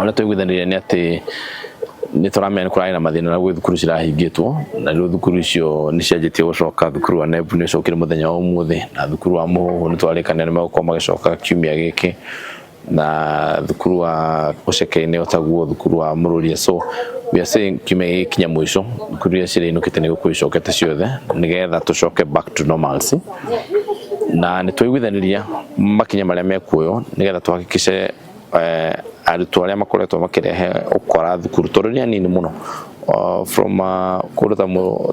na ũrĩa tũiguithanirie nĩ atĩ nĩ tũramenya nĩ kũrarĩ na mathĩna na gwĩ thukuru cirahingĩtwo na rĩu thukuru icio nĩ cianjĩtie gũcoka. Thukuru wa Nebu nĩ ũcokire mũthenya wa ũmũthĩ na thukuru wa Mũhũhũ nĩ twarĩkanĩra nĩ megũkorwo magĩcoka kiumia gĩkĩ na thukuru wa gũcokereria otaguo thukuru wa Mũrũria. So we are saying kiumia gĩkinya mũico thukuru iria cirĩinũkĩte nĩ gũkorwo icokete ciothe nĩgetha tũcoke back to normalcy, na nĩ twaiguithaniria makinya marĩa mekuoywo nĩgetha tũhakikice arutwo arĩa makoretwo makĩrehe ũkora thukuru tondũ nĩ anini mũno from kũndũ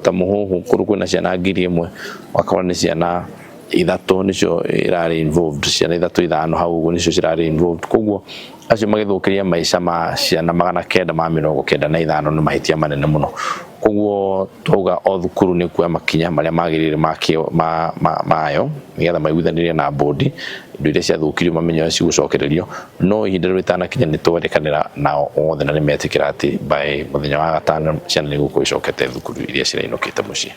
ta Mũhũhũ kũndũ kwĩna ciana 1000 wakora nĩ ciana 3 nĩcio irarĩ involved, ciana 3-5 hau ũguo nĩcio cirarĩ involved. Koguo acio magĩthũkĩria maica ma ciana 995 nĩ mahĩtia manene mũno. Koguo twauga o thukuru nĩ kuoya makinya marĩa magĩrĩire mayo nĩgetha maiguithanirie na bodi indo iria ciathũkirio mamenye ũrĩa cigũcokererio, no ihinda rĩu rĩtanakinya nĩ twandĩkanĩra nao othe na nĩ metĩkĩra atĩ by mũthenya wa gatano ciana nĩ igũkorwo icokete thukuru iria cirainũkĩte mũciĩ.